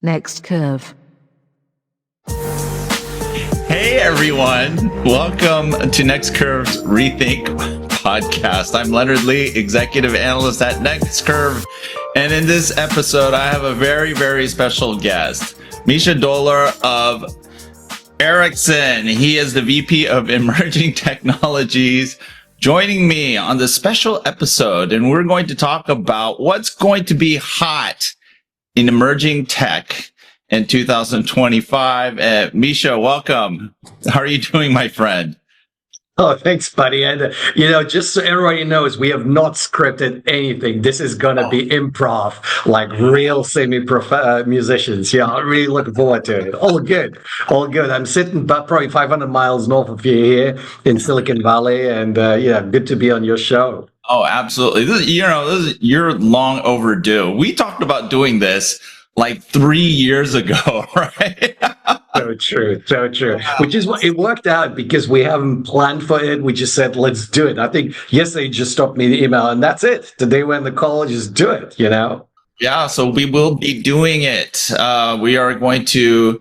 Next curve. Hey everyone, welcome to Next Curve's reThink podcast. I'm Leonard Lee, executive analyst at Next Curve, and in this episode I have a very, very special guest, Mischa Dohler of Ericsson. He is the VP of Emerging Technologies, joining me on this special episode, and we're going to talk about what's going to be hot in emerging tech in 2025. Mischa, welcome. How are you doing, my friend? Oh, thanks, buddy. And, just so everybody knows, we have not scripted anything. This is going to be improv, like real semi-prof musicians. Yeah, I'm really looking forward to it. All good. All good. I'm sitting about probably 500 miles north of you here in Silicon Valley. And, good to be on your show. Oh, absolutely. You're long overdue. We talked about doing this like 3 years ago, right? So true. So true. Which is what it worked out because we haven't planned for it. We just said, let's do it. I think yesterday just stopped me the email and that's it. Today when the call, just do it, Yeah, so we will be doing it. We're going to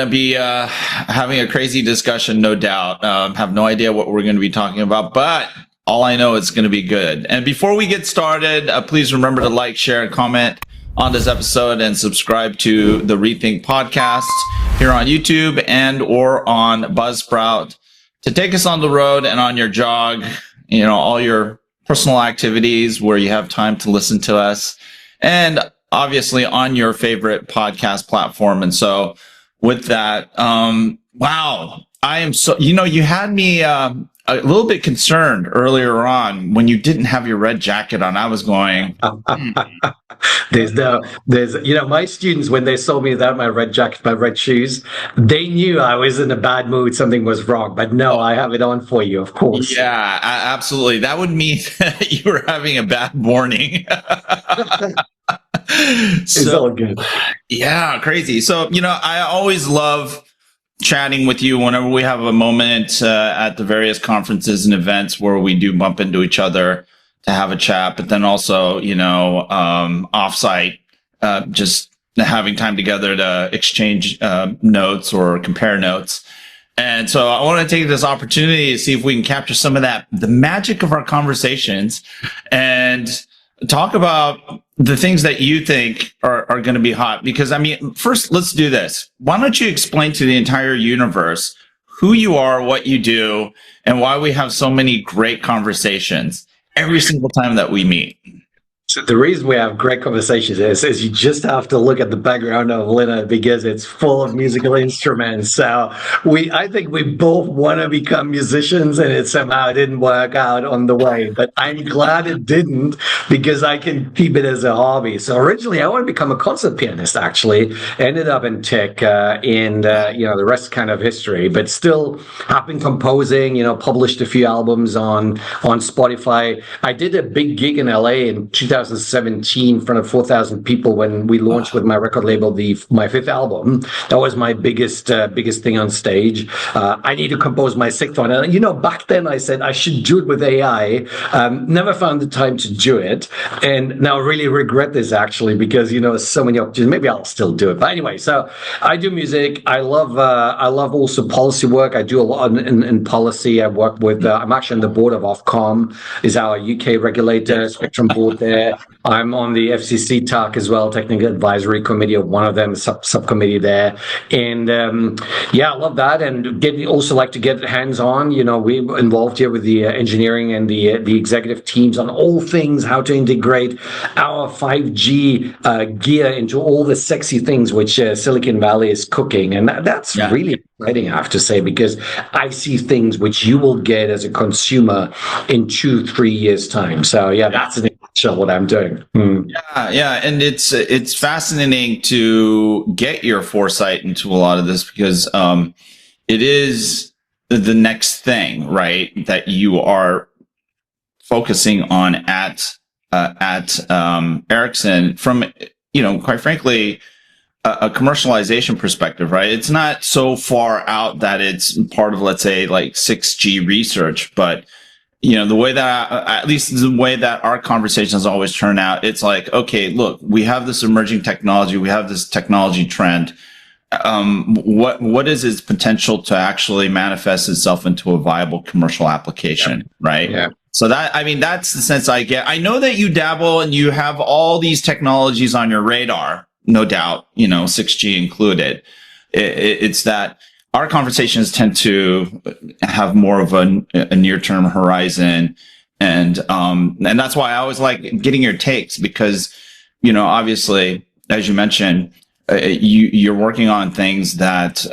be having a crazy discussion, no doubt. Have no idea what we're going to be talking about, but all I know is going to be good. And before we get started, please remember to like, share, and comment on this episode and subscribe to the reThink podcast here on YouTube and or on Buzzsprout to take us on the road and on your jog, all your personal activities where you have time to listen to us, and obviously on your favorite podcast platform. And so with that, wow, I am so, you had me a little bit concerned earlier on when you didn't have your red jacket on. I was going, my students, when they saw me without my red jacket, my red shoes, they knew I was in a bad mood. Something was wrong, but no, I have it on for you, of course. Yeah, absolutely. That would mean that you were having a bad morning. It's all good. Yeah, crazy. So, I always love chatting with you whenever we have a moment at the various conferences and events where we do bump into each other to have a chat, but then also, offsite, just having time together to exchange notes or compare notes. And so I want to take this opportunity to see if we can capture some of the magic of our conversations and talk about the things that you think are going to be hot. Because, first, let's do this. Why don't you explain to the entire universe who you are, what you do, and why we have so many great conversations every single time that we meet? So the reason we have great conversations is you just have to look at the background of Leonard because it's full of musical instruments. So I think we both want to become musicians, and it somehow didn't work out on the way. But I'm glad it didn't because I can keep it as a hobby. So originally I wanted to become a concert pianist. Actually, ended up in tech, and the rest kind of history. But still, have been composing. Published a few albums on Spotify. I did a big gig in LA in 2017 in front of 4,000 people when we launched with my record label my fifth album. That was my biggest thing on stage. I need to compose my sixth one. And back then I said I should do it with AI. Never found the time to do it, and now I really regret this actually because so many opportunities. Maybe I'll still do it. But anyway, so I do music. I love also policy work. I do a lot in policy. I work with. I'm actually on the board of Ofcom, is our UK regulator, Spectrum board there. I'm on the FCC TAC as well, Technical Advisory Committee of one of them, subcommittee there. And I love that. And also like to get hands-on. We're involved here with the engineering and the executive teams on all things, how to integrate our 5G gear into all the sexy things which Silicon Valley is cooking. And that's really exciting, I have to say, because I see things which you will get as a consumer in 2-3 years' time. So that's an show what I'm doing. Yeah, and it's fascinating to get your foresight into a lot of this because it is the next thing, right, that you are focusing on at Ericsson from quite frankly a commercialization perspective, right? It's not so far out that it's part of, let's say, like 6G research, but the way that, at least the way that our conversations always turn out, it's like, okay, look, we have this emerging technology, we have this technology trend. What is its potential to actually manifest itself into a viable commercial application, right? Yeah. So that's the sense I get. I know that you dabble and you have all these technologies on your radar, no doubt, 6G included. It's that our conversations tend to have more of a near-term horizon. And that's why I always like getting your takes because, obviously, as you mentioned, you're working on things that,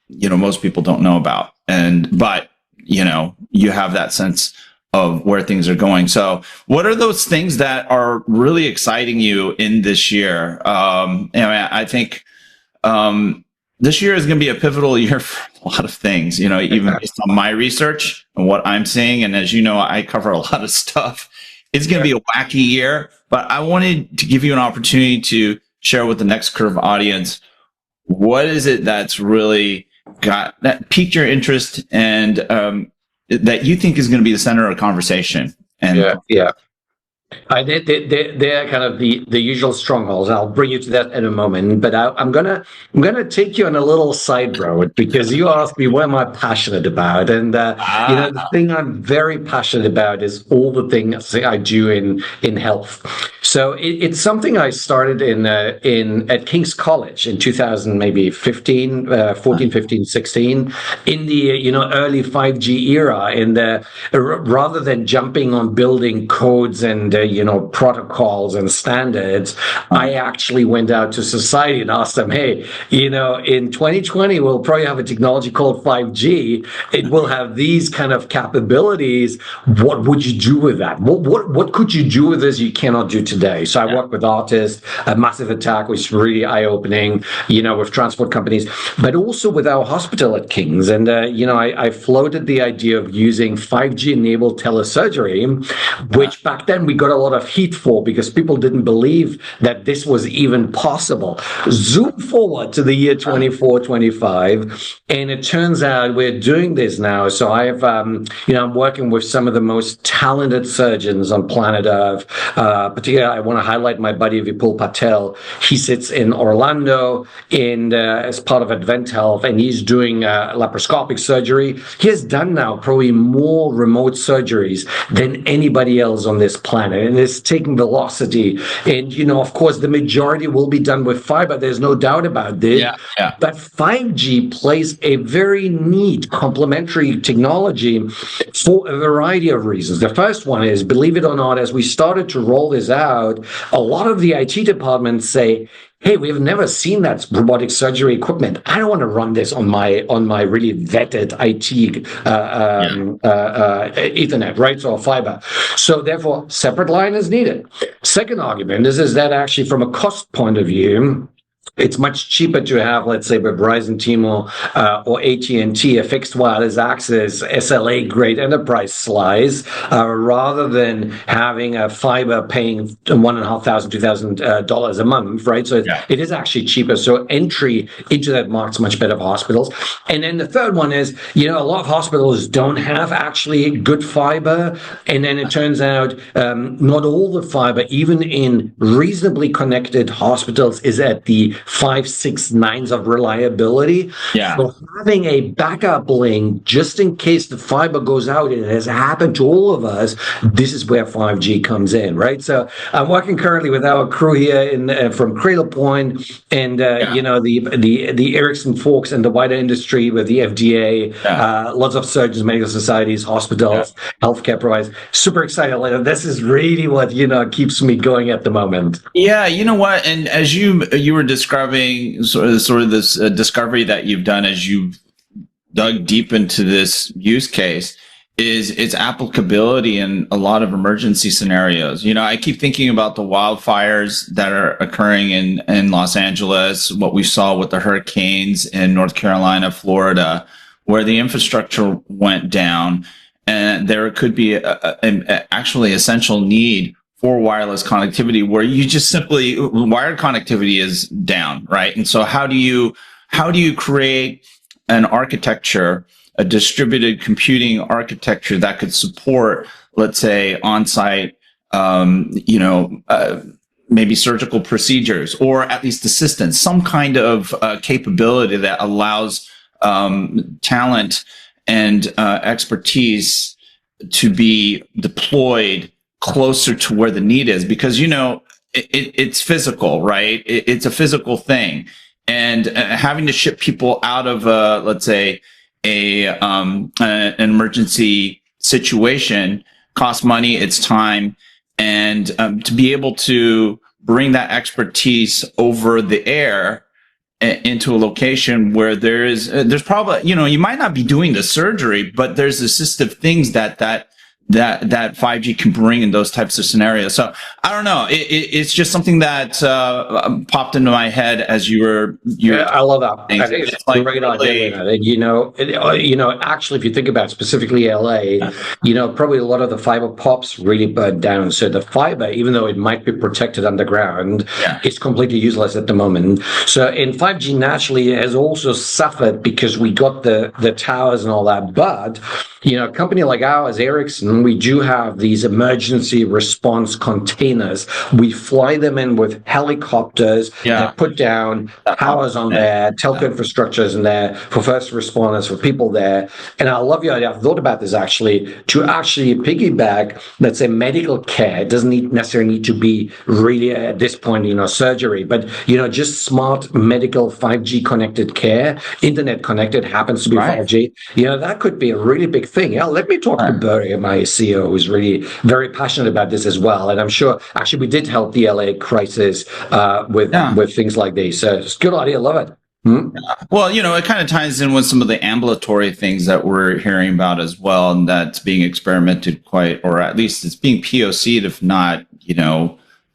most people don't know about. But you have that sense of where things are going. So what are those things that are really exciting you in this year? I think, this year is going to be a pivotal year for a lot of things, even based on my research and what I'm seeing. And as you know, I cover a lot of stuff. It's going to be a wacky year, but I wanted to give you an opportunity to share with the Next Curve audience, what is it that's really that piqued your interest and that you think is going to be the center of conversation? And yeah. They're kind of the usual strongholds. I'll bring you to that in a moment. But I'm gonna take you on a little side road because you asked me what am I passionate about, and the thing I'm very passionate about is all the things I do in health. So it's something I started at King's College in 2000, maybe 14, 15, 16, in the early 5G era. And rather than jumping on building codes and protocols and standards, I actually went out to society and asked them, hey, in 2020, we'll probably have a technology called 5G. It will have these kind of capabilities. What would you do with that? What could you do with this you cannot do today? So I work with artists, a massive attack, which is really eye-opening, with transport companies, but also with our hospital at King's. And, I floated the idea of using 5G-enabled telesurgery, which back then we got a lot of heat for because people didn't believe that this was even possible. Zoom forward to the year 24, 25, and it turns out we're doing this now. So I have, I'm working with some of the most talented surgeons on planet Earth. Particularly, I want to highlight my buddy Vipul Patel. He sits in Orlando as part of Advent Health, and he's doing laparoscopic surgery. He has done now probably more remote surgeries than anybody else on this planet, and it's taking velocity. And of course, the majority will be done with fiber. There's no doubt about this. Yeah. But 5G plays a very neat complementary technology for a variety of reasons. The first one is, believe it or not, as we started to roll this out, a lot of the IT departments say, hey, we have never seen that robotic surgery equipment. I don't want to run this on my really vetted IT Ethernet, right? So fiber. So therefore, separate line is needed. Second argument is that actually from a cost point of view, it's much cheaper to have, let's say, with Verizon, T-Mobile, or AT&T, a fixed wireless access SLA grade enterprise slice, rather than having a fiber paying $1,500, $2,000 a month, right? So it is actually cheaper. So entry into that market's much better for hospitals. And then the third one is, a lot of hospitals don't have actually good fiber. And then it turns out not all the fiber, even in reasonably connected hospitals, is at the 5, 6 nines of reliability. So having a backup link just in case the fiber goes out, and it has happened to all of us, this is where 5G comes in, right? So I'm working currently with our crew here from Cradle Point, and the Ericsson folks and the wider industry with the FDA, lots of surgeons, medical societies, hospitals, healthcare providers. Super excited. This is really what keeps me going at the moment. Yeah, you know what? And as you were describing sort of this discovery that you've done as you dug deep into this use case, is its applicability in a lot of emergency scenarios. I keep thinking about the wildfires that are occurring in Los Angeles, what we saw with the hurricanes in North Carolina, Florida, where the infrastructure went down, and there could be actually essential need for wireless connectivity where you just simply wired connectivity is down, right? And so how do you create an architecture a distributed computing architecture that could support, let's say, on-site, maybe surgical procedures, or at least assistance, some kind of capability that allows talent and expertise to be deployed closer to where the need is, because it's physical, right? It's a physical thing, and having to ship people out of let's say an emergency situation costs money, it's time, and to be able to bring that expertise over the air into a location where there's probably, you might not be doing the surgery, but there's assistive things that 5G can bring in those types of scenarios. So I don't know. It's just something that popped into my head as you were. Yeah, I love that. I think it's like great idea. Actually, if you think about specifically LA, probably a lot of the fiber pops really burned down. So the fiber, even though it might be protected underground, it's completely useless at the moment. So in 5G, naturally, it has also suffered because we got the towers and all that. But a company like ours, Ericsson, we do have these emergency response containers. We fly them in with helicopters that put down towers on there, telco infrastructures in there for first responders, for people there. And I love your idea. I've thought about this actually, to actually piggyback, let's say, medical care. It doesn't necessarily need to be really at this point, surgery, but, just smart medical 5G connected care, internet connected, happens to be 5G. That could be a really big thing. Yeah, let me talk to Barry, my CEO, who's really very passionate about this as well. And I'm sure, actually, we did help the LA crisis with things like these. So it's a good idea. Love it. Well, it kind of ties in with some of the ambulatory things that we're hearing about as well, and that's being experimented or at least it's being POC'd, if not,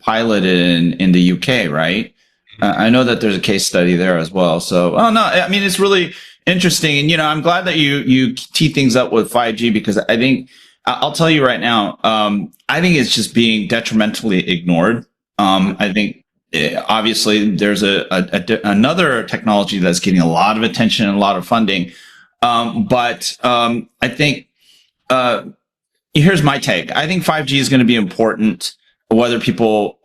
piloted in the UK, right? I know that there's a case study there as well. So, it's really interesting. And, I'm glad that you tee things up with 5G, because I think, I'll tell you right now, I think it's just being detrimentally ignored. I think obviously there's another technology that's getting a lot of attention and a lot of funding. But I think, here's my take. I think 5G is going to be important, whether people,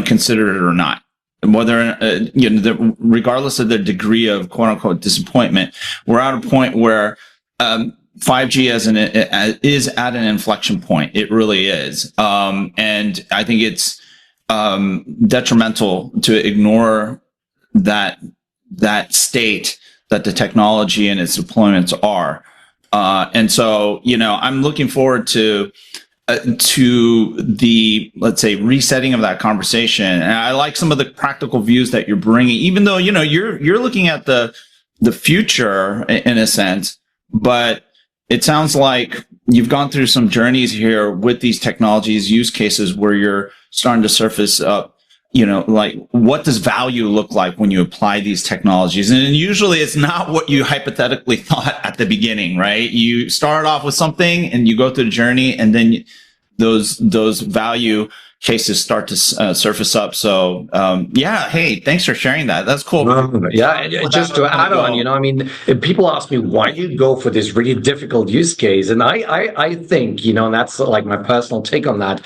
consider it or not. Whether, regardless of the degree of quote unquote disappointment, we're at a point where, 5G is at an inflection point. It really is. And I think it's, detrimental to ignore that state that the technology and its deployments are. And so, I'm looking forward to the, let's say, resetting of that conversation. And I like some of the practical views that you're bringing, even though, you're looking at the future in a sense, but it sounds like you've gone through some journeys here with these technologies, use cases where you're starting to surface up, like, what does value look like when you apply these technologies? And usually it's not what you hypothetically thought at the beginning, right? You start off with something and you go through the journey, and then those value cases start to surface up. So, hey, thanks for sharing that. That's cool. Just to add on, people ask me, why do you go for this really difficult use case? And I think, and that's like my personal take on that,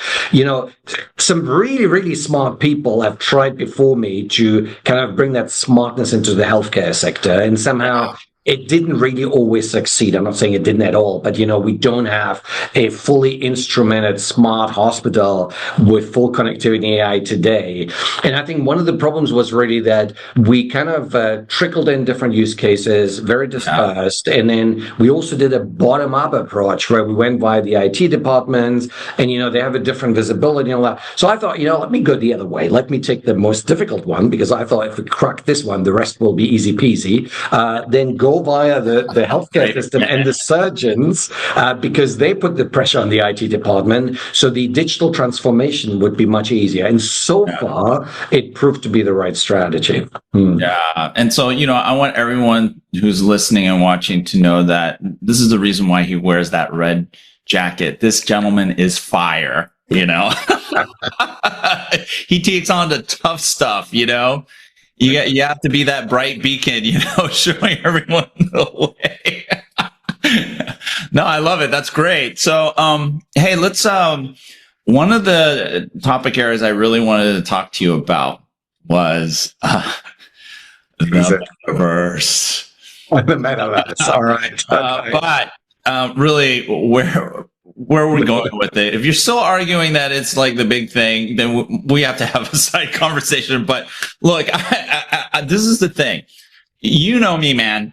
some really, really smart people have tried before me to kind of bring that smartness into the healthcare sector, and somehow it didn't really always succeed. I'm not saying it didn't at all, but we don't have a fully instrumented smart hospital with full connectivity AI today. And I think one of the problems was really that we kind of trickled in different use cases, very dispersed. And then we also did a bottom-up approach where we went via the IT departments, and they have a different visibility and all that. So I thought, let me go the other way. Let me take the most difficult one, because I thought if we crack this one, the rest will be easy peasy. Then go via the healthcare system and the surgeons, because they put the pressure on the IT department. So the digital transformation would be much easier. And so far, it proved to be the right strategy. Yeah. And so, I want everyone who's listening and watching to know that this is the reason why he wears that red jacket. This gentleman is fire, He takes on the tough stuff, You have to be that bright beacon, showing everyone the way. No, I love it. That's great. So, hey, let's. One of the topic areas I really wanted to talk to you about was the Metaverse. The Metaverse. All right. But really, where are we going with it? If you're still arguing that it's like the big thing, then we have to have a side conversation. But look, this is the thing. You know me, man.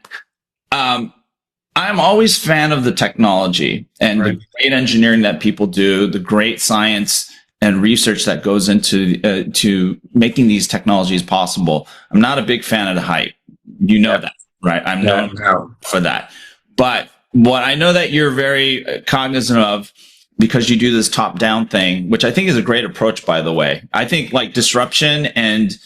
I'm always fan of the technology and the great engineering that people do, the great science and research that goes into to making these technologies possible. I'm not a big fan of the hype. You know that, right? I'm known for that. But what I know that you're very cognizant of, because you do this top-down thing, which I think is a great approach, by the way. I think like disruption and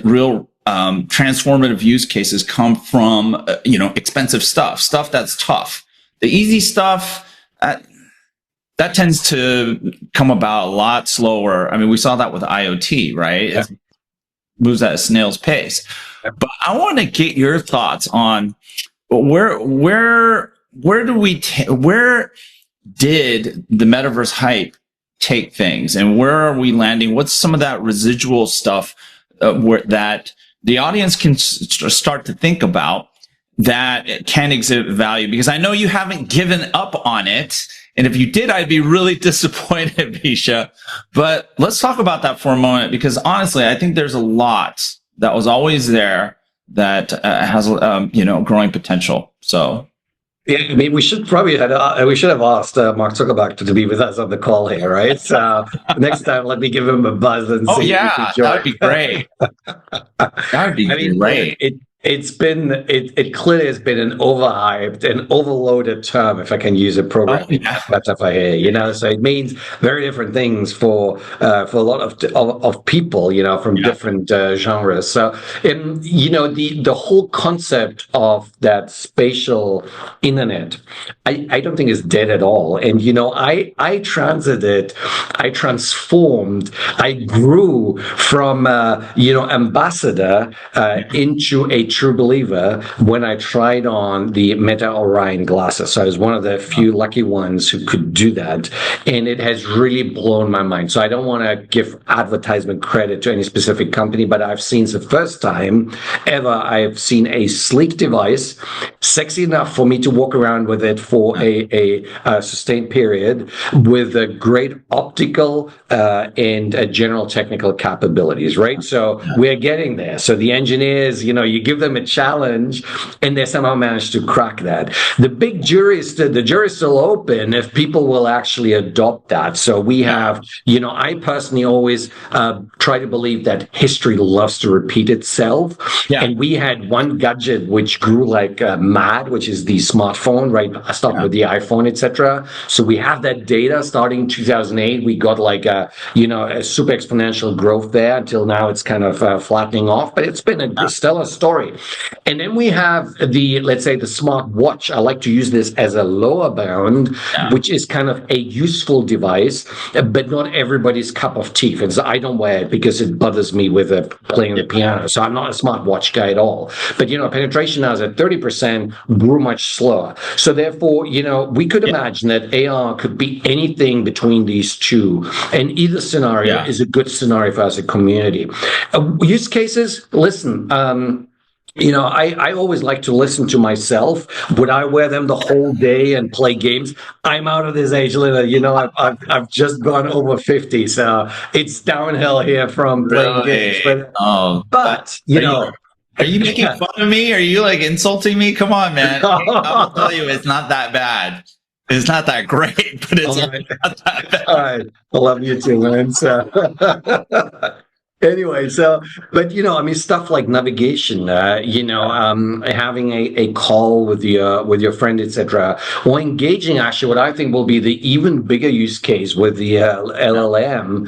real transformative use cases come from expensive stuff that's tough. The easy stuff that tends to come about a lot slower. I mean, we saw that with IoT, right? It moves at a snail's pace. But I want to get your thoughts on where did the metaverse hype take things, and where are we landing? What's some of that residual stuff that the audience can start to think about that it can exhibit value? Because I know you haven't given up on it. And if you did, I'd be really disappointed, Mischa. But let's talk about that for a moment, because honestly, I think there's a lot that was always there that has, growing potential. So. Yeah, I mean, we should have asked Mark Zuckerberg to be with us on the call here, right? So next time, let me give him a buzz and see. Oh yeah, that'd be great. That'd be great. It clearly has been an overhyped and overloaded term, if I can use a programming metaphor here. So it means very different things for a lot of people, from different genres. So, the whole concept of that spatial internet, I don't think is dead at all. And I transited, I transformed, I grew from ambassador into a true believer when I tried on the Meta Orion glasses. So I was one of the few lucky ones who could do that. And it has really blown my mind. So I don't want to give advertisement credit to any specific company, but I've seen the first time ever, I've seen a sleek device, sexy enough for me to walk around with it for a sustained period, with a great optical and general technical capabilities, right? So we're getting there. So the engineers, you give them a challenge and they somehow manage to crack that. The jury's still open if people will actually adopt that. So we have, I personally always try to believe that history loves to repeat itself. Yeah. And we had one gadget which grew like mad, which is the smartphone, right? I started with the iPhone, etc. So we have that data starting in 2008. We got like a super exponential growth there until now it's kind of flattening off, but it's been a stellar story. And then we have let's say the smart watch. I like to use this as a lower bound, which is kind of a useful device, but not everybody's cup of tea. And so I don't wear it because it bothers me with playing the piano. So I'm not a smart watch guy at all. But, penetration now is at 30%, grew much slower. So therefore, we could imagine that AR could be anything between these two. And either scenario is a good scenario for us as a community. Use cases, listen, I always like to listen to myself. Would I wear them the whole day and play games? I'm out of this age, Leonard. I've just gone over 50, so it's downhill here from playing games. But are you making fun of me? Are you like insulting me? Come on, man. I'll tell you, it's not that bad. It's not that great, but it's not that bad. All right. I love you too, man. So anyway, but stuff like navigation, having a call with your friend, etc., or engaging actually what I think will be the even bigger use case with the LLM,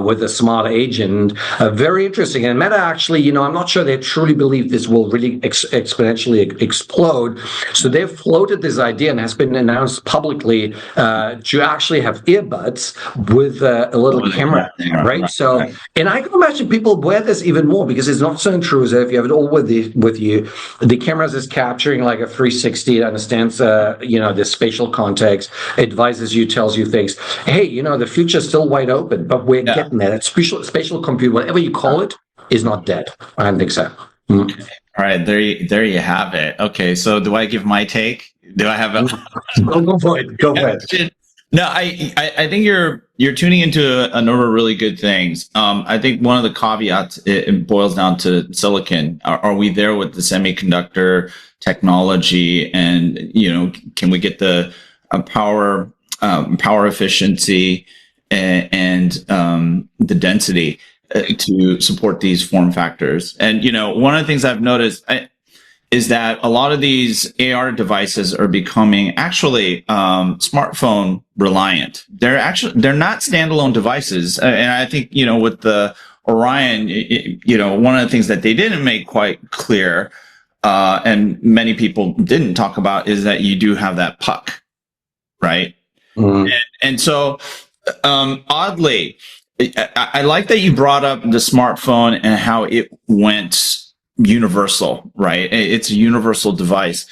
with the smart agent, very interesting. And Meta actually, I'm not sure they truly believe this will really exponentially explode. So they've floated this idea and has been announced publicly to actually have earbuds with a little camera, right? So, and I can imagine actually people wear this even more because it's not so intrusive. You have it all with you. The cameras is capturing like a 360. It understands, the spatial context, advises you, tells you things. Hey, the future's still wide open, but we're getting there. That spatial compute, whatever you call it, is not dead. I don't think so. All right, there you have it. Okay, so do I give my take? Do I have a Go for it? Go for it. No, I think you're tuning into a number of really good things. I think one of the caveats it boils down to silicon. Are we there with the semiconductor technology, and can we get the power efficiency and the density to support these form factors? And one of the things I've noticed is that a lot of these AR devices are becoming actually smartphone reliant. They're not standalone devices, and I think with the Orion, one of the things that they didn't make quite clear, and many people didn't talk about, is that you do have that puck, right? And so oddly, I like that you brought up the smartphone and how it went universal, right? It's a universal device,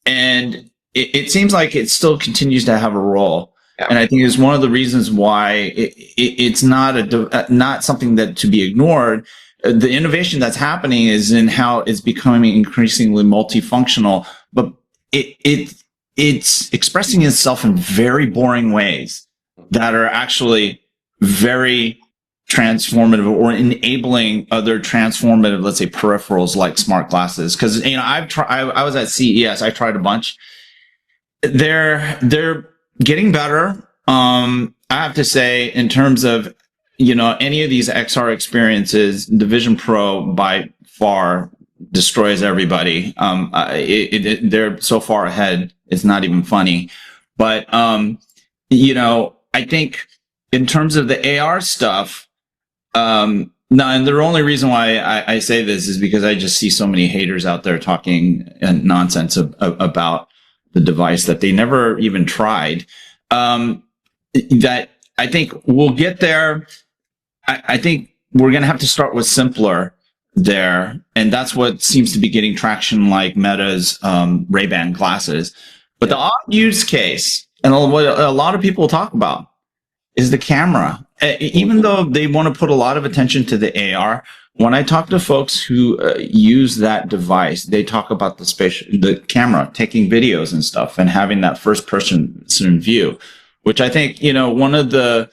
and it seems like it still continues to have a role. And I think it's one of the reasons why it's not something that to be ignored. The innovation that's happening is in how it's becoming increasingly multifunctional, but it's expressing itself in very boring ways that are actually very transformative or enabling other transformative, let's say, peripherals like smart glasses. Because I was at CES, I tried a bunch. They're getting better. I have to say, in terms of any of these XR experiences, the Vision Pro by far destroys everybody. They're so far ahead, it's not even funny. But I think in terms of the AR stuff, and the only reason why I say this is because I just see so many haters out there talking nonsense about the device that they never even tried. That I think we'll get there. I think we're going to have to start with simpler there. And that's what seems to be getting traction, like Meta's Ray-Ban glasses. But the odd use case, and what a lot of people talk about, is the camera. Even though they want to put a lot of attention to the AR, when I talk to folks who use that device, they talk about the camera, taking videos and stuff, and having that first person view, which I think, one of the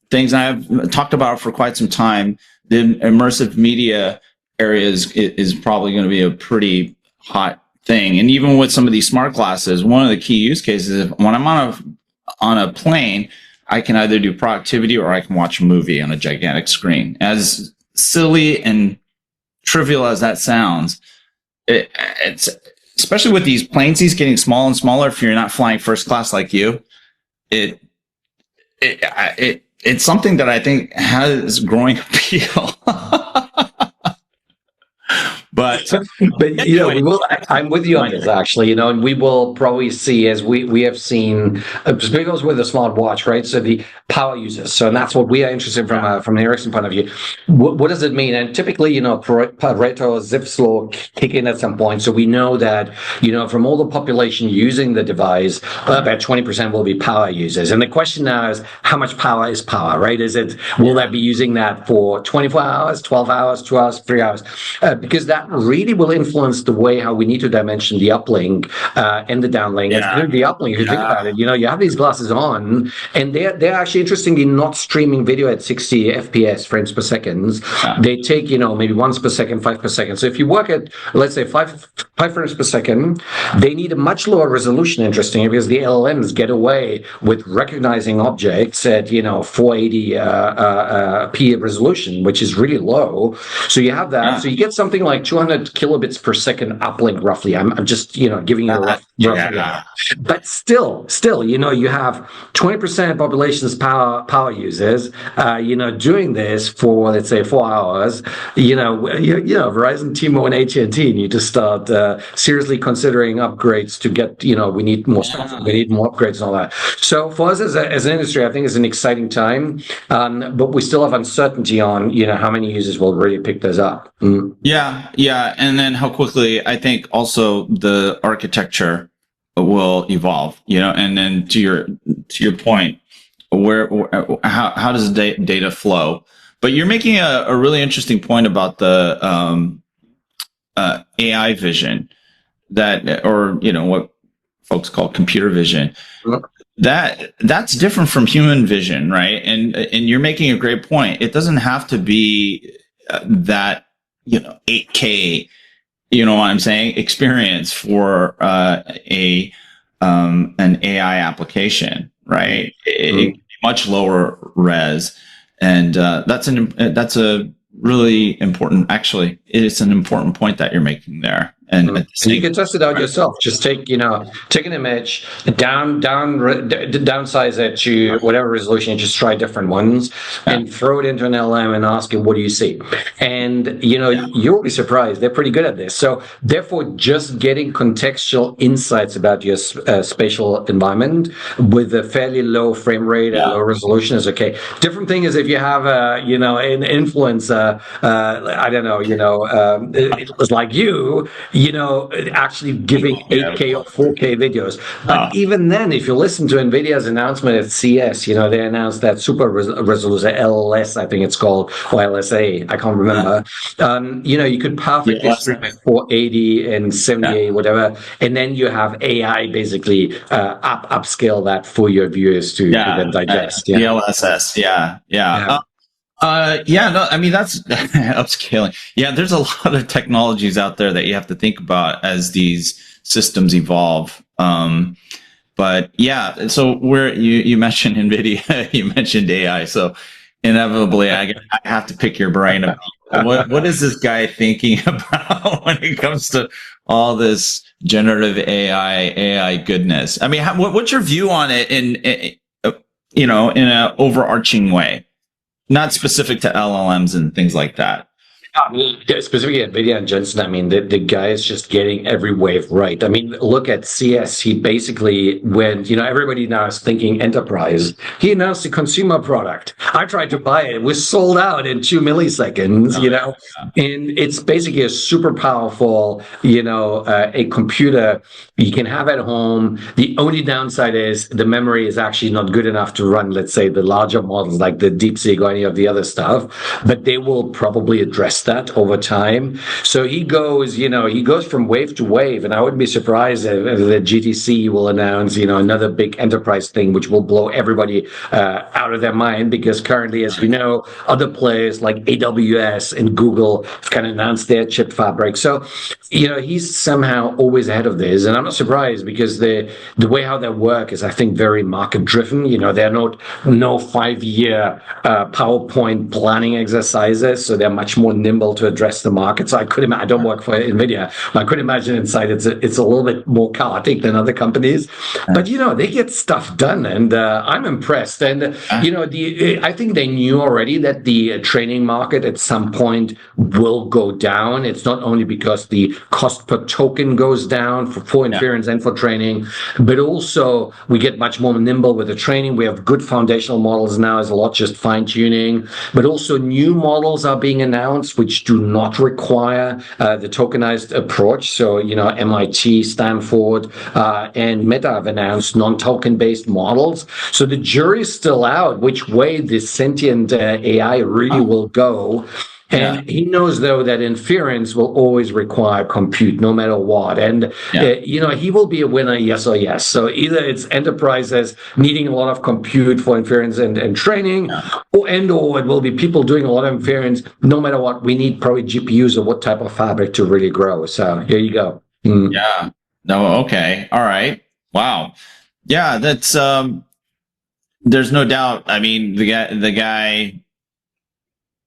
things I've talked about for quite some time, the immersive media areas is probably going to be a pretty hot thing. And even with some of these smart glasses, one of the key use cases is when I'm on a plane, I can either do productivity or I can watch a movie on a gigantic screen. As silly and trivial as that sounds, it's especially with these plane seats getting smaller and smaller. If you're not flying first class like you, it's something that I think has growing appeal. But anyway. I'm with you on this, actually, and we will probably see, as we have seen, because with a smartwatch, right? So the power users. So, and that's what we are interested in from an Ericsson point of view. What does it mean? And typically, Pareto, Zipf's law kick in at some point. So we know that, from all the population using the device, about 20% will be power users. And the question now is, how much power is power, right? Will that be using that for 24 hours, 12 hours, 2 hours, 3 hours? Because that really will influence the way how we need to dimension the uplink and the downlink. And the uplink, if you think about it, you have these glasses on, and they're actually interestingly not streaming video at 60 FPS, frames per second. They take, maybe once per second, 5 per second. So if you work at, let's say, 5 frames per second, they need a much lower resolution, interestingly, because the LLMs get away with recognizing objects at, 480p resolution, which is really low. So you have that. So you get something like 200 kilobits per second uplink, roughly. I'm just, giving you a rough yeah. but still, you have 20% of population's power users, doing this for, let's say, 4 hours. Verizon, T-Mobile, and AT&T need to start seriously considering upgrades to get, we need more stuff, we need more upgrades and all that. So for us as an industry, I think it's an exciting time, but we still have uncertainty on, how many users will really pick this up. Yeah. And then how quickly, I think also the architecture will evolve, and then to your point, how does data flow? But you're making a really interesting point about the AI vision or what folks call computer vision. That's different from human vision, right? And you're making a great point. It doesn't have to be that 8K, what I'm saying, experience for an AI application, right? Much lower res, and that's a really important. Actually, it's an important point that you're making there. And you can test it out yourself. Just take an image, downsize it to whatever resolution. Just try different ones and throw it into an LM and ask it, what do you see? And you'll be surprised. They're pretty good at this. So therefore, just getting contextual insights about your spatial environment with a fairly low frame rate and low resolution is okay. Different thing is if you have an influencer, I don't know, it was like you. Actually giving 8K or 4K videos. But even then, if you listen to NVIDIA's announcement at CES, they announced that super resolution, LLS, I think it's called, or LSA, I can't remember. You could perfectly stream it 480 and 70, whatever, and then you have AI basically upscale that for your viewers to then digest. The LSS, no, I mean, that's upscaling. Yeah, there's a lot of technologies out there that you have to think about as these systems evolve. But yeah, so you mentioned NVIDIA, you mentioned AI, so inevitably I have to pick your brain about what is this guy thinking about when it comes to all this generative AI goodness? I mean, what's your view on it in an overarching way? Not specific to LLMs and things like that. I mean, specifically NVIDIA and Jensen, I mean, the guy is just getting every wave right. I mean, look at CS. He basically, when, everybody now is thinking enterprise, he announced a consumer product. I tried to buy it. It was sold out in 2 milliseconds, and it's basically a super powerful, a computer you can have at home. The only downside is the memory is actually not good enough to run, let's say, the larger models like the DeepSeek or any of the other stuff, but they will probably address that over time. So he goes from wave to wave, and I wouldn't be surprised if the GTC will announce, another big enterprise thing, which will blow everybody out of their mind, because currently, as you know, other players like AWS and Google have kind of announced their chip fabric. So, he's somehow always ahead of this, and I'm not surprised, because the way how they work is, I think, very market driven. They're no 5-year PowerPoint planning exercises, so they're much more nimble to address the market. So I don't work for NVIDIA, but I could imagine inside it's a little bit more chaotic than other companies. But they get stuff done, and I'm impressed. And I think they knew already that the training market at some point will go down. It's not only because the cost per token goes down for inference and for training, but also we get much more nimble with the training. We have good foundational models now. There's a lot just fine tuning, but also new models are being announced which do not require the tokenized approach. So, MIT, Stanford, and Meta have announced non-token based models. So the jury's still out which way this sentient AI really will go. And he knows, though, that inference will always require compute no matter what. And, he will be a winner, yes or yes. So either it's enterprises needing a lot of compute for inference and training, or it will be people doing a lot of inference. No matter what, we need probably GPUs or what type of fabric to really grow. So here you go. Yeah. No. Okay. All right. Wow. Yeah. That's, there's no doubt. I mean, the guy,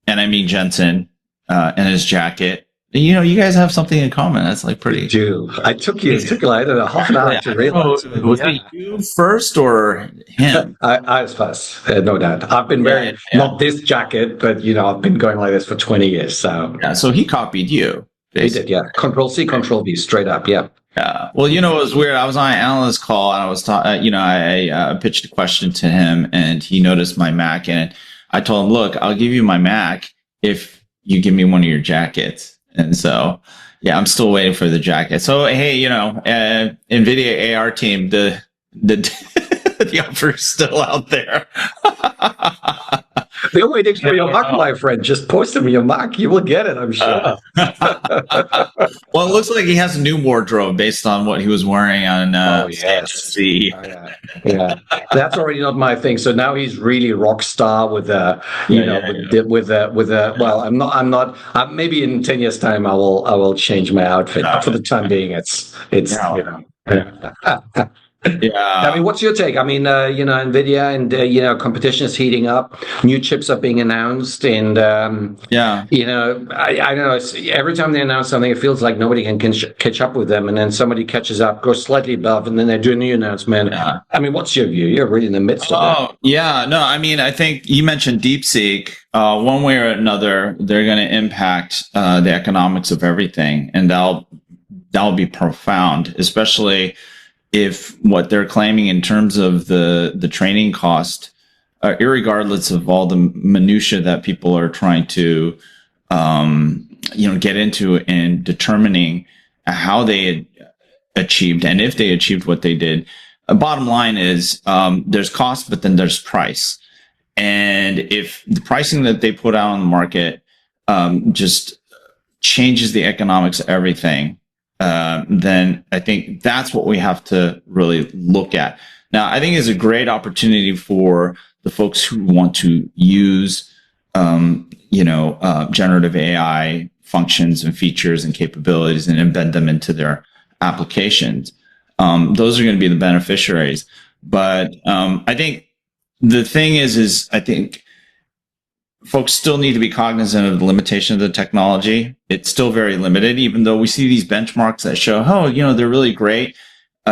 and I mean Jensen, and his jacket, You guys have something in common. That's like pretty. Do it took like, I don't know, half an hour to realize. Was it you first or him? I was first, no doubt. I've been wearing not this jacket, but I've been going like this for 20 years. So so he copied you. Basically. He did, yeah. Control C, Control V, straight up, yeah. Yeah. Well, it was weird. I was on an analyst call and I was talking. I pitched a question to him, and he noticed my Mac, and I told him, "Look, I'll give you my Mac if you give me one of your jackets." And so, I'm still waiting for the jacket. So, hey, NVIDIA AR team, the the offer is still out there. They're waiting for your Mac, my friend. Just post them your Mac. You will get it, I'm sure. Well, it looks like he has a new wardrobe based on what he was wearing on yes. Yeah. That's already not my thing. So now he's really rock star with well, I'm not maybe in 10 years time I will change my outfit. But for the time being it's Yeah. I mean, what's your take? I mean, NVIDIA and, competition is heating up. New chips are being announced. And, I don't know. Every time they announce something, it feels like nobody can catch up with them. And then somebody catches up, goes slightly above, and then they do a new announcement. Yeah. I mean, what's your view? You're really in the midst of that. Oh, yeah. No, I mean, I think you mentioned DeepSeek. One way or another, they're going to impact the economics of everything. And that'll be profound, especially if what they're claiming in terms of the training cost, irregardless of all the minutia that people are trying to, get into in determining how they achieved and if they achieved what they did. Bottom line is there's cost, but then there's price. And if the pricing that they put out on the market just changes the economics of everything, then I think that's what we have to really look at. Now, I think it's a great opportunity for the folks who want to use, generative AI functions and features and capabilities and embed them into their applications. Those are going to be the beneficiaries. But I think the thing is I think folks still need to be cognizant of the limitation of the technology. It's still very limited, even though we see these benchmarks that show, they're really great.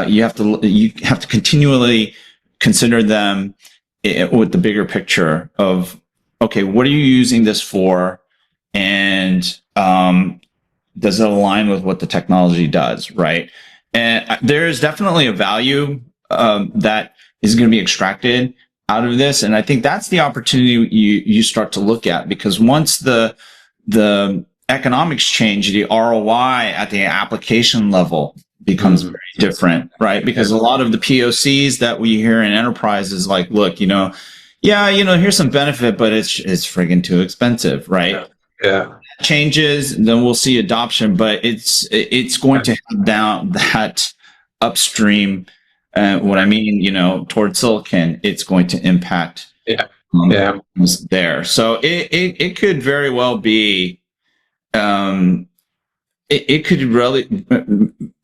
You have to continually consider them with the bigger picture of, okay, what are you using this for? And does it align with what the technology does, right? And there is definitely a value that is going to be extracted out of this. And I think that's the opportunity you start to look at, because once the economics change, the ROI at the application level becomes very different, right? Because a lot of the POCs that we hear in enterprise is like, look, here's some benefit, but it's friggin' too expensive, right? Yeah. Changes, then we'll see adoption, but it's going to have down that upstream. What I mean, towards silicon, it's going to impact there. So it could very well be, it could really,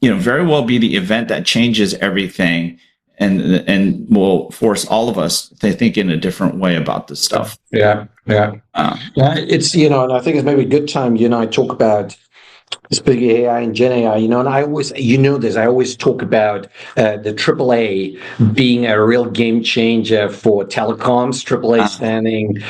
very well be the event that changes everything and will force all of us to think in a different way about this stuff. Yeah. It's, and I think it's maybe a good time, I talk about this big AI and Gen AI, and I always, I always talk about the AAA being a real game changer for telecoms. AAA standing,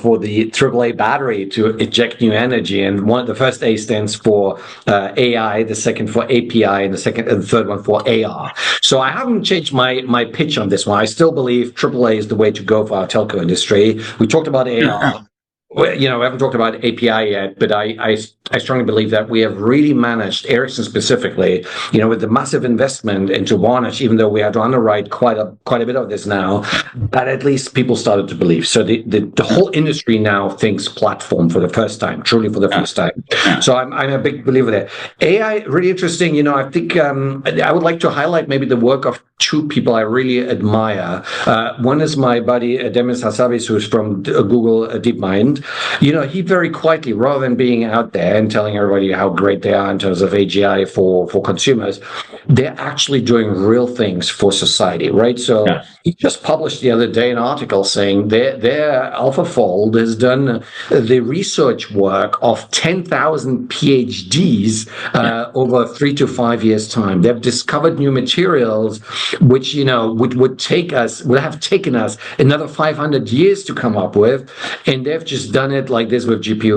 for the AAA battery to eject new energy, and the first A stands for AI, the second for API, and the third one for AR. So I haven't changed my pitch on this one. I still believe AAA is the way to go for our telco industry. We talked about AR. Well, we haven't talked about API yet, but I strongly believe that we have really managed, Ericsson specifically, with the massive investment into Varnish, even though we had to underwrite quite a bit of this now, but at least people started to believe. So the whole industry now thinks platform for the first time, truly for the first time. So I'm a big believer there. AI, really interesting. I think I would like to highlight maybe the work of two people I really admire. One is my buddy, Demis Hassabis, who's from Google DeepMind. He very quietly, rather than being out there, and telling everybody how great they are in terms of AGI for consumers, they're actually doing real things for society, right? So Yeah. he just published the other day an article saying their AlphaFold has done the research work of 10,000 PhDs over 3 to 5 years' time. They've discovered new materials, which would have taken us another 500 years to come up with, and they've just done it like this with GPU.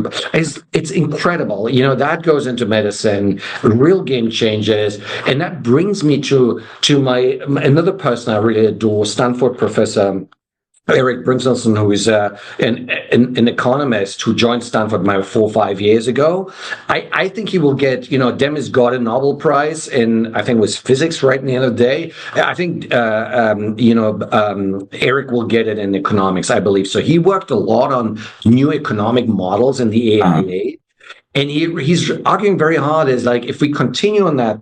It's incredible. That goes into medicine, real game changers, and that brings me to another person I really adore, Stanford professor Eric Brimselson, who is an economist who joined Stanford maybe 4 or 5 years ago. I think he will get, Demis got a Nobel Prize in, I think it was physics right in the end of the day. I think, Eric will get it in economics, I believe. So he worked a lot on new economic models in the AI age. And he's arguing very hard is like, if we continue on that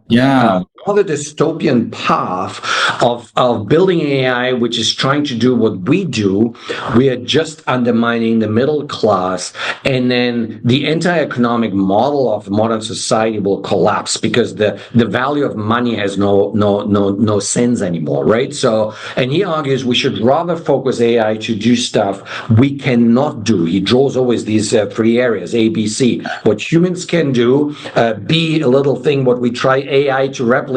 rather dystopian path of building AI, which is trying to do what we do, we are just undermining the middle class. And then the entire economic model of modern society will collapse because the value of money has no sense anymore, right? So, and he argues we should rather focus AI to do stuff we cannot do. He draws always these 3 areas, A, B, C. What humans can do, B, a little thing what we try AI to replicate,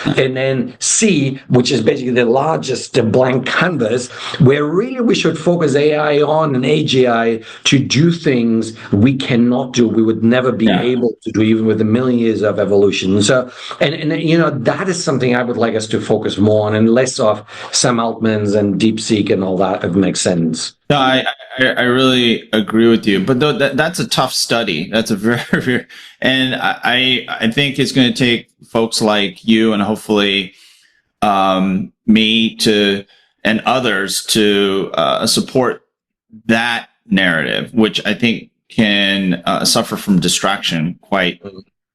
and then C, which is basically the largest blank canvas, where really we should focus AI on and AGI to do things we cannot do, we would never be able to do, even with a million years of evolution. So, and that is something I would like us to focus more on, and less of Sam Altman's and DeepSeek and all that, if it makes sense. No, I really agree with you, but that's a tough study. That's a very, and I think it's going to take folks like you and hopefully me and others to support that narrative, which I think can suffer from distraction quite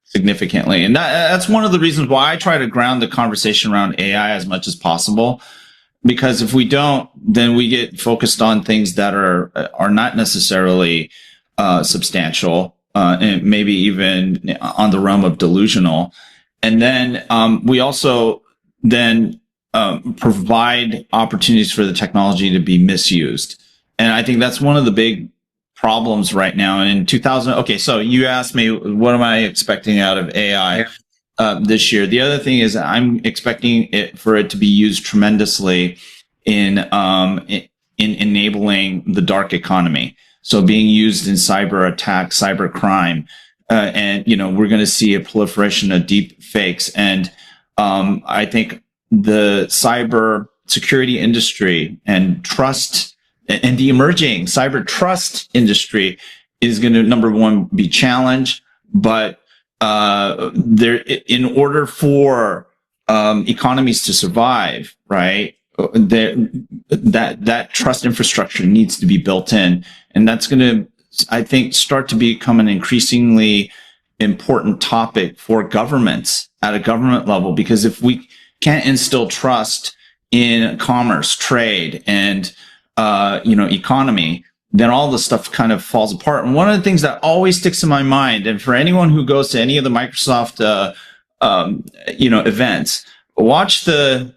significantly. And that's one of the reasons why I try to ground the conversation around AI as much as possible. Because if we don't, then we get focused on things that are not necessarily substantial, and maybe even on the realm of delusional. And then we also then provide opportunities for the technology to be misused. And I think that's one of the big problems right now. And in 2000, okay, so you asked me, what am I expecting out of AI? This year. The other thing is I'm expecting for it to be used tremendously in enabling the dark economy. So being used in cyber attacks, cyber crime, and we're going to see a proliferation of deep fakes. And I think the cyber security industry and trust and the emerging cyber trust industry is going to, number one, be challenged, but in order for economies to survive, right, that trust infrastructure needs to be built in, and that's going to, I think, start to become an increasingly important topic for governments at a government level. Because if we can't instill trust in commerce, trade, and economy, then all this stuff kind of falls apart. And one of the things that always sticks in my mind, and for anyone who goes to any of the Microsoft, events, watch the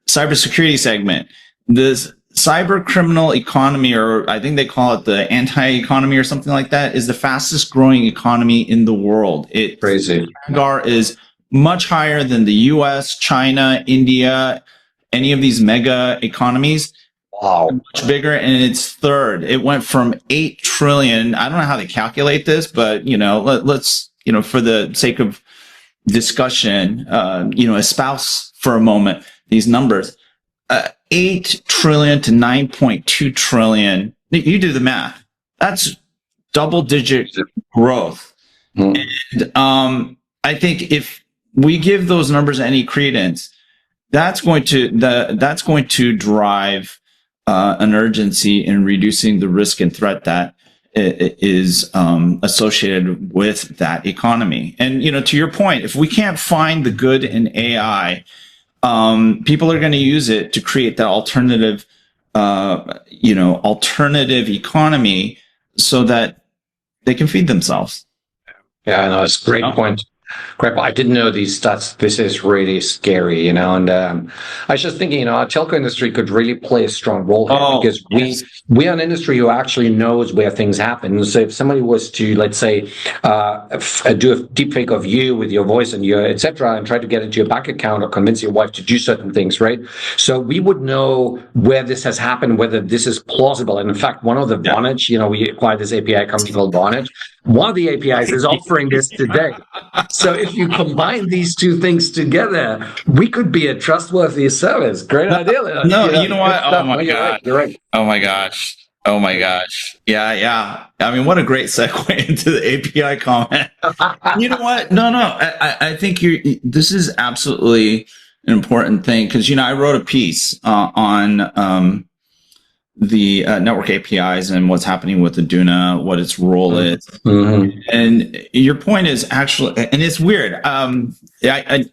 cybersecurity segment. This cyber criminal economy, or I think they call it the anti-economy or something like that, is the fastest growing economy in the world. Crazy. CAGR is much higher than the US, China, India, any of these mega economies. Wow. Much bigger, and it's third. It went from 8 trillion. I don't know how they calculate this, but let's for the sake of discussion, espouse for a moment these numbers. 8 trillion to 9.2 trillion. You do the math. That's double-digit growth. And I think if we give those numbers any credence, that's going to drive an urgency in reducing the risk and threat that is associated with that economy. And to your point, if we can't find the good in AI, people are going to use it to create that alternative economy, so that they can feed themselves. Yeah, I know, it's a great point. Great. I didn't know these stats. This is really scary, and I was just thinking, our telco industry could really play a strong role here because we are an industry who actually knows where things happen. So if somebody was to, let's say, do a deep fake of you with your voice and your etc., and try to get into your bank account or convince your wife to do certain things, right? So we would know where this has happened, whether this is plausible. And in fact, one of the Vonage, we acquired this API company called Vonage. One of the APIs is offering this today. So if you combine these two things together, we could be a trustworthy service. Great idea, Leonard. No, you know what? Oh my God. You're right. Oh my gosh. Oh my gosh. Yeah. I mean, what a great segue into the API comment. You know what? No. I think this is absolutely an important thing because, I wrote a piece on the network APIs and what's happening with Aduna, what its role is. Mm-hmm. And your point is actually, and it's weird. I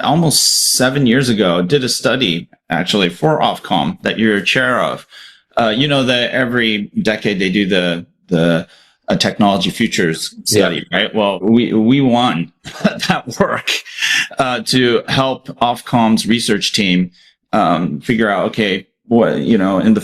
almost 7 years ago, did a study actually for Ofcom that you're a chair of. That every decade they do the technology futures study, right? Well, we won that work to help Ofcom's research team figure out, okay, what, in the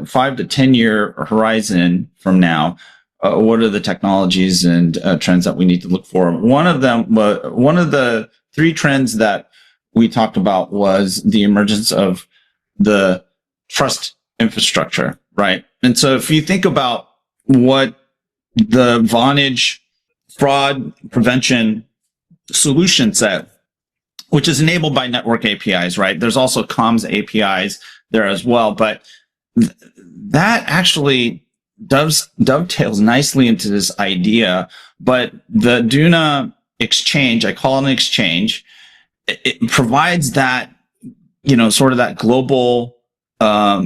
5 to 10 year horizon from now, what are the technologies and trends that we need to look for? One of the 3 trends that we talked about was the emergence of the trust infrastructure, right? And so if you think about what the Vonage fraud prevention solution set, which is enabled by network APIs, right? There's also comms APIs there as well, but that actually dovetails nicely into this idea. But the Aduna exchange, I call it an exchange, it provides that, sort of that global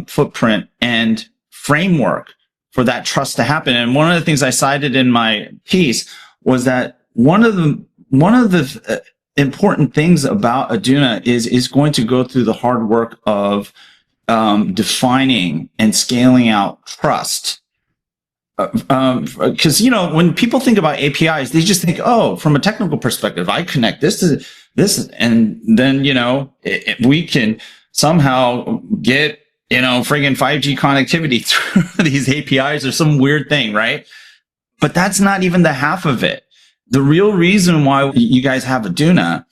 footprint and framework for that trust to happen. And one of the things I cited in my piece was that one of the important things about Aduna is going to go through the hard work of defining and scaling out trust. Because, when people think about APIs, they just think, from a technical perspective, I connect this to this, and then, we can somehow get, friggin' 5G connectivity through these APIs or some weird thing, right? But that's not even the half of it. The real reason why you guys have Aduna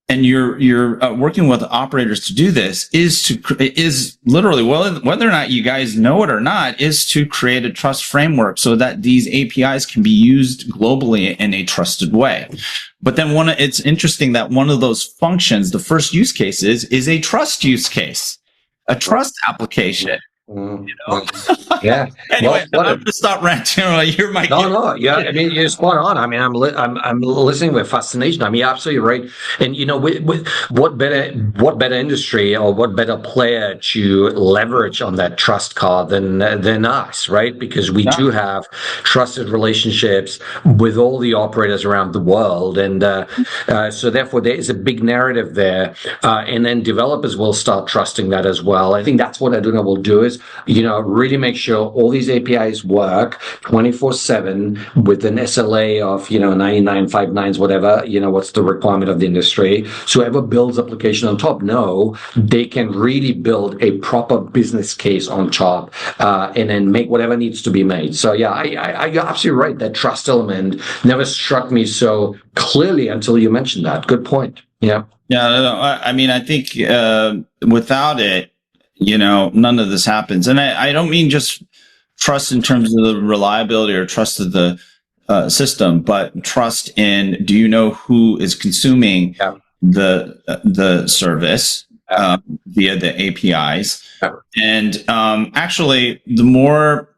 and you're working with operators to do this is literally, well, whether or not you guys know it or not, is to create a trust framework so that these APIs can be used globally in a trusted way. But then it's interesting that one of those functions, the first use case is a trust use case, a trust application. Yeah. Anyway, I'm going to stop ranting. You're my no. Yeah, I mean, you're spot on. I mean, I'm listening with fascination. I mean, you're absolutely right. And with what better industry or what better player to leverage on that trust card than us, right? Because we do have trusted relationships with all the operators around the world, and so therefore there is a big narrative there, and then developers will start trusting that as well. I think that's what Aduna will do is, really make sure all these APIs work 24/7 with an SLA of, 99.59s, whatever, what's the requirement of the industry. So whoever builds application on top, they can really build a proper business case on top, and then make whatever needs to be made. So yeah, you're absolutely right. That trust element never struck me so clearly until you mentioned that. Good point. Yeah. Yeah. I mean, I think without it, none of this happens. And I don't mean just trust in terms of the reliability or trust of the system, but trust in, do you know who is consuming the service via the APIs? And actually,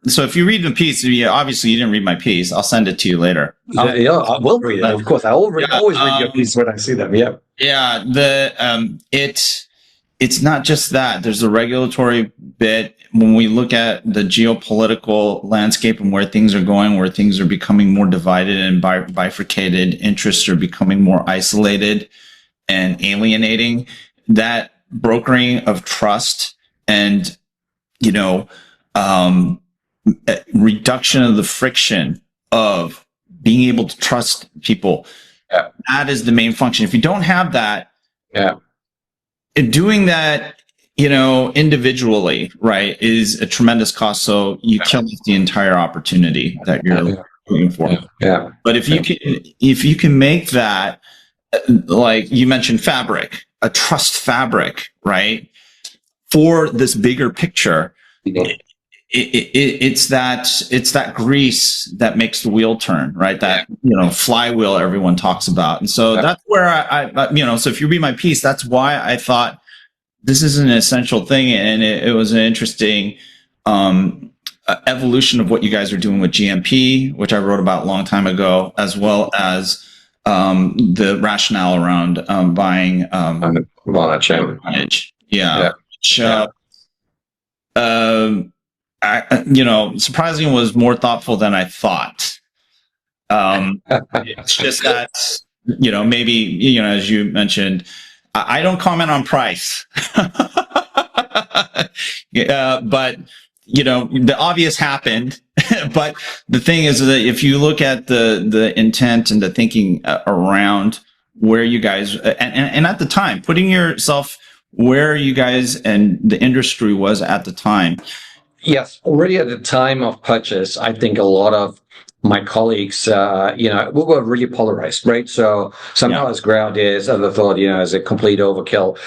so if you read the piece, obviously you didn't read my piece. I'll send it to you later. I will read it. Of course, I always read your piece when I see them. Yeah. Yeah. It's not just that. There's a regulatory bit. When we look at the geopolitical landscape and where things are going, where things are becoming more divided and bifurcated, interests are becoming more isolated and alienating, that brokering of trust and, reduction of the friction of being able to trust people. Yeah. That is the main function. If you don't have that, doing that, individually, right, is a tremendous cost. So you kill the entire opportunity that you're looking for. Yeah. But if you can make that, like you mentioned, fabric, a trust fabric, right, for this bigger picture, it's that grease that makes the wheel turn, right? That flywheel everyone talks about, and so that's where I so if you read my piece, that's why I thought this is an essential thing, and it was an interesting evolution of what you guys are doing with GMP, which I wrote about a long time ago, as well as the rationale around buying advantage. Surprisingly was more thoughtful than I thought. It's just that, maybe, as you mentioned, I don't comment on price. But, the obvious happened. But the thing is that if you look at the intent and the thinking around where you guys, and at the time, putting yourself where you guys and the industry was at the time. Yes, already at the time of purchase, I think a lot of my colleagues, we were really polarized, right? So somehow as great ideas, others thought, is a complete overkill.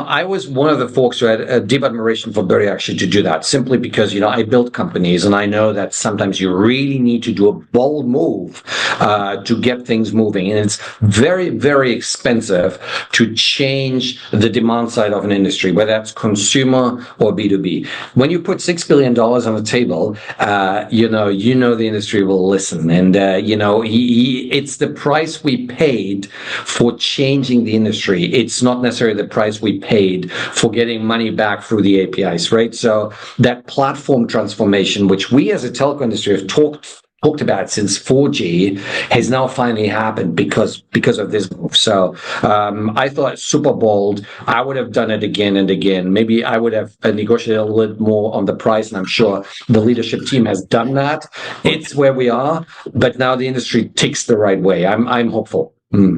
I was one of the folks who had a deep admiration for Bertie actually to do that, simply because, I built companies and I know that sometimes you really need to do a bold move to get things moving. And it's very, very expensive to change the demand side of an industry, whether that's consumer or B2B. When you put $6 billion on the table, the industry will listen. And, it's the price we paid for changing the industry. It's not necessarily the price we paid for getting money back through the APIs, right? So that platform transformation, which we as a telecom industry have talked about since 4G, has now finally happened because of this move. So I thought super bold. I would have done it again and again. Maybe I would have negotiated a little bit more on the price, and I'm sure the leadership team has done that. It's where we are, but now the industry ticks the right way. I'm hopeful.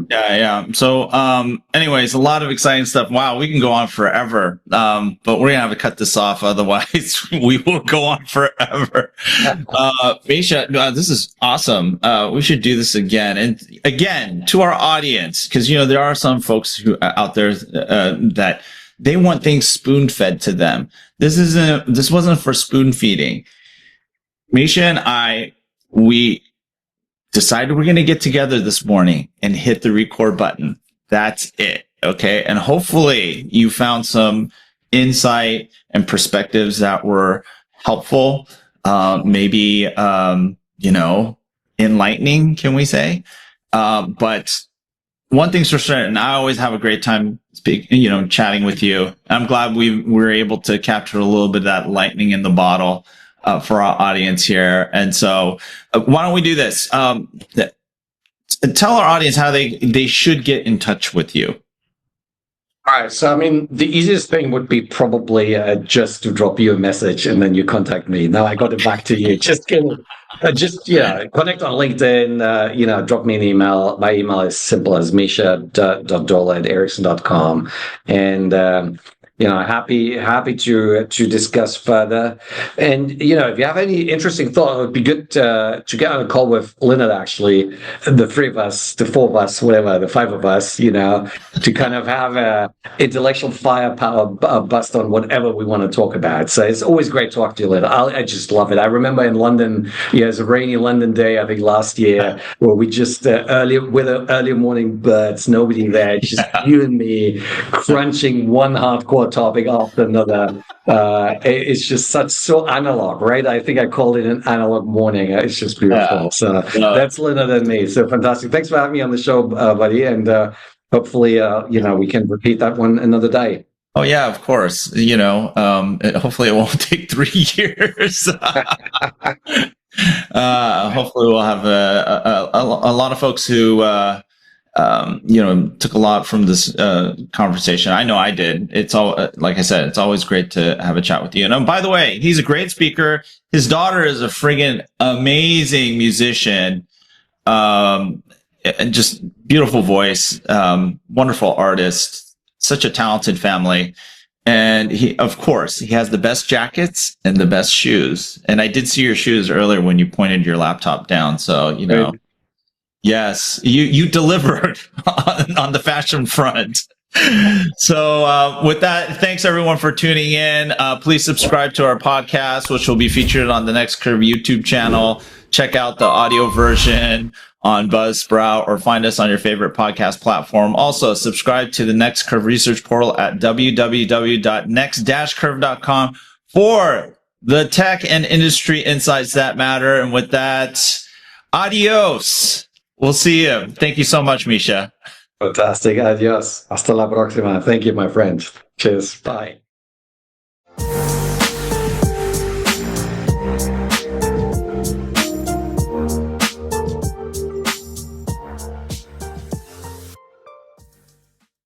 Yeah. So, anyways, a lot of exciting stuff. Wow, we can go on forever. But we're gonna have to cut this off, otherwise we will go on forever. Mischa, this is awesome. We should do this again. And again, to our audience, because there are some folks who out there that they want things spoon-fed to them. This wasn't for spoon feeding. Mischa and we decided we're going to get together this morning and hit the record button. That's it. Okay. And hopefully you found some insight and perspectives that were helpful. Maybe, enlightening, can we say? But one thing's for certain, I always have a great time chatting with you. I'm glad we were able to capture a little bit of that lightning in the bottle for our audience here. And so why don't we do this? Tell our audience how they should get in touch with you. All right. So, the easiest thing would be probably just to drop you a message and then you contact me. Now I got it back to you. Just connect on LinkedIn, drop me an email. My email is simple as mischa.dohler@ericsson.com. And, happy to discuss further. And, if you have any interesting thought, it would be good to get on a call with Leonard, actually, the three of us, the four of us, whatever, the five of us, to kind of have a intellectual firepower bust on whatever we want to talk about. So it's always great to talk to you, Leonard. I just love it. I remember in London, it was a rainy London day, I think last year, where we just early morning birds, nobody there, just you and me crunching one hardcore topic after another. It's just so analog, right? I think I called it an analog morning. It's just beautiful. So that's Leonard and me. So fantastic. Thanks for having me on the show, buddy. And hopefully, we can repeat that one another day. Oh yeah, of course. Hopefully it won't take 3 years. Hopefully we'll have a lot of folks who took a lot from this conversation. I know I did. It's all, like I said, it's always great to have a chat with you. And by the way, he's a great speaker. His daughter is a friggin' amazing musician. And just beautiful voice, wonderful artist, such a talented family. And he, of course, he has the best jackets and the best shoes. And I did see your shoes earlier when you pointed your laptop down. So, Right. yes, you delivered on the fashion front. So with that, thanks everyone for tuning in. Please subscribe to our podcast, which will be featured on the Next Curve YouTube channel. Check out the audio version on Buzzsprout or find us on your favorite podcast platform. Also, subscribe to the Next Curve research portal at www.next-curve.com for the tech and industry insights that matter. And with that, adios. We'll see you. Thank you so much, Mischa. Fantastic. Adios. Hasta la próxima. Thank you, my friend. Cheers. Bye.